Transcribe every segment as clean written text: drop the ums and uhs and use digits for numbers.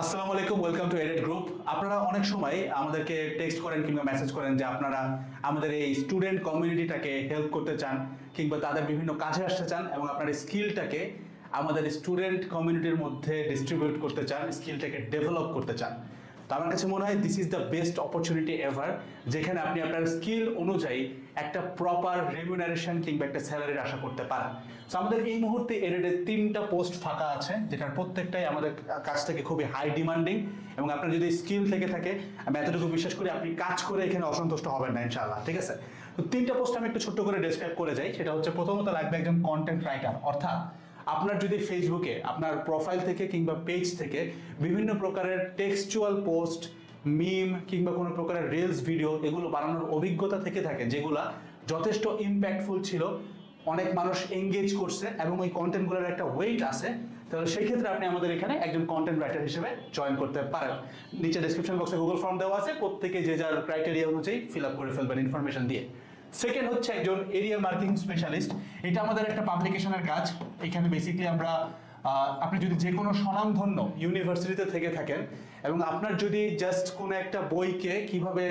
আসসালামু আলাইকুম, welcome to aided group. আপনারা অনেক সময় আমাদেরকে টেক্সট করেন কিংবা মেসেজ করেন যে আপনারা আমাদের এই স্টুডেন্ট কমিউনিটিটাকে হেল্প করতে চান কিংবা তাদের বিভিন্ন কাজে আসতে চান এবং আপনার স্কিলটাকে আমাদের স্টুডেন্ট কমিউনিটির মধ্যে ডিস্ট্রিবিউট করতে চান, স্কিলটাকে ডেভেলপ করতে চান। তো আমার কাছে মনে হয় this is the best opportunity ever, যেখানে আপনি আপনার স্কিল অনুযায়ী একটা প্রপার রেমিউনারেশন কিংবা একটা স্যালারির আশা করতে পারেন। সো আমাদের এই মুহূর্তে এডেডে 3টা পোস্ট ফাঁকা আছে, যেটার প্রত্যেকটাই আমাদের কাছ থেকে খুবই হাই ডিমান্ডিং এবং আপনার যদি স্কিল থেকে থাকে আমি এতটুকু বিশ্বাস করি আপনি কাজ করে এখানে অসন্তুষ্ট হবেন না ইনশাআল্লাহ। ঠিক আছে, তো 3টা পোস্ট আমি একটু ছোট্ট করে ডেসক্রাইব করে যাই। সেটা হচ্ছে, প্রথমত লাগবে একজন কন্টেন্ট রাইটার, অর্থাৎ আপনার যদি ফেসবুকে আপনার প্রোফাইল থেকে কিংবা পেজ থেকে বিভিন্ন প্রকারের টেক্সচুয়াল পোস্ট, মিম কিংবা কোনো প্রকারের রিলস ভিডিও এগুলো বানানোর অভিজ্ঞতা থেকে থাকে, যেগুলা যথেষ্ট ইম্প্যাক্টফুল ছিল, অনেক মানুষ এঙ্গেজ করছে এবং ওই কন্টেন্টগুলোর একটা ওয়েট আছে, তাহলে সেই ক্ষেত্রে আপনি আমাদের এখানে একজন কন্টেন্ট রাইটার হিসেবে জয়েন করতে পারেন। নিচে ডেসক্রিপশন বক্সে গুগল ফর্ম দেওয়া আছে, প্রত্যেকে যে যার ক্রাইটেরিয়া অনুযায়ী ফিল আপ করে ফেলবেন ইনফরমেশন দিয়ে। সেকেন্ড হচ্ছে একজন এরিয়া মার্কেটিং স্পেশালিস্ট। এটা আমাদের একটা পাবলিকেশনের কাজ। এখানে বেসিক্যালি আমরা আপনি যদি যে কোনো স্বনামধন্য ইউনিভার্সিটিতে থেকে থাকেন এবং আপনার যদি জাস্ট কোনো একটা বইকে কিভাবে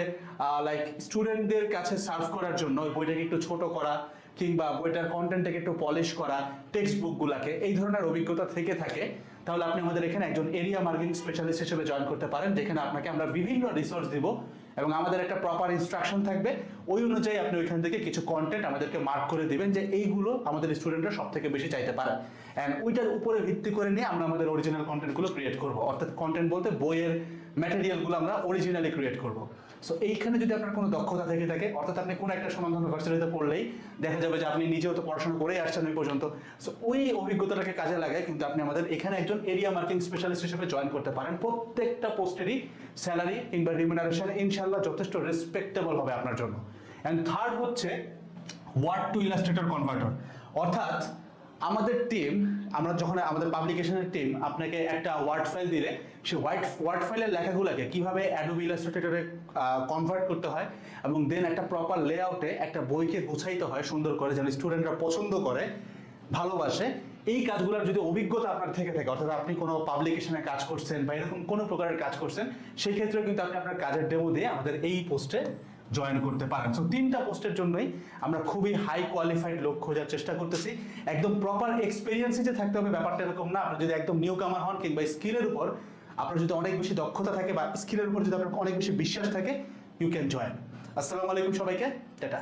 লাইক স্টুডেন্টদের কাছে সার্ভ করার জন্য ওই বইটাকে একটু ছোট করা কিংবা বইটার কন্টেন্টটাকে একটু পলিশ করা, টেক্সট বুকগুলোকে, এই ধরনের অভিজ্ঞতা থেকে থাকে, তাহলে আপনি আমাদের এখানে একজন এরিয়া মার্কেটিং স্পেশালিস্ট হিসেবে জয়েন করতে পারেন, যেখানে আপনাকে আমরা বিভিন্ন রিসোর্স দিব এবং আমাদের একটা প্রপার ইনস্ট্রাকশন থাকবে। ওই অনুযায়ী আপনি ওইখান থেকে কিছু কন্টেন্ট আমাদেরকে মার্ক করে দিবেন যে এইগুলো আমাদের স্টুডেন্টরা সব থেকে বেশি চাইতে পারে, অ্যান্ড ওইটার উপরে ভিত্তি করে নিয়ে আমরা আমাদের অরিজিনাল কন্টেন্টগুলো ক্রিয়েট করবো। অর্থাৎ কন্টেন্ট বলতে বইয়ের ম্যাটেরিয়ালগুলো আমরা অরিজিনালি ক্রিয়েট করবো। সো এইখানে যদি আপনার কোনো দক্ষতা থেকে থাকে, অর্থাৎ আপনি কোনো একটা সমাধান ভার্সিটিতে পড়লেই দেখা যাবে যে আপনি নিজেও তো পড়াশোনা করেই আসছেন ওই পর্যন্ত, সো ওই অভিজ্ঞতাটাকে কাজে লাগায় কিন্তু আপনি আমাদের এখানে একজন এরিয়া মার্কেটিং স্পেশালিস্ট হিসেবে জয়েন করতে পারেন। প্রত্যেকটা পোস্টেরই স্যালারি কিংবা রিমিউনারেশন ইনশাল্লাহ যথেষ্ট রেসপেক্টেবল হবে আপনার জন্য। অ্যান্ড থার্ড হচ্ছে ওয়ার্ড টু ইলাস্ট্রেটর কনভার্টর, অর্থাৎ আমাদের টিম, আমরা যখন আমাদের পাবলিকেশনের টিম আপনাকে একটা ওয়ার্ড ফাইল দিলে, সেই ওয়ার্ড ফাইলের লেখাগুলোকে কিভাবে অ্যাডোবি ইলাস্ট্রেটরে কনভার্ট করতে হয় এবং দেন একটা প্রপার লেআউটে একটা বইকে গুছাইতে হয় সুন্দর করে, যেন স্টুডেন্টরা পছন্দ করে, ভালোবাসে, এই কাজগুলোর যদি অভিজ্ঞতা আপনার থেকে থাকে, অর্থাৎ আপনি কোনো পাবলিকেশনে কাজ করছেন বা এরকম কোনো প্রকারের কাজ করছেন, সেই ক্ষেত্রেও কিন্তু আপনি আপনার কাজের ডেমো দিয়ে আমাদের এই পোস্টে জয়েন করতে পারেন। সো 3টা পোস্টের জন্যই আমরা খুবই হাই কোয়ালিফাইড লোক খোঁজার চেষ্টা করতেছি। একদম প্রপার এক্সপিরিয়েন্সই যে থাকতে হবে ব্যাপারটা এরকম না। আপনি যদি একদম নিউ কামার হন কিংবা স্কিলের উপর আপনার যদি অনেক বেশি দক্ষতা থাকে বা স্কিলের উপর যদি আপনার অনেক বেশি বিশ্বাস থাকে, ইউ ক্যান জয়েন। আসসালামু আলাইকুম সবাইকে, টাটা।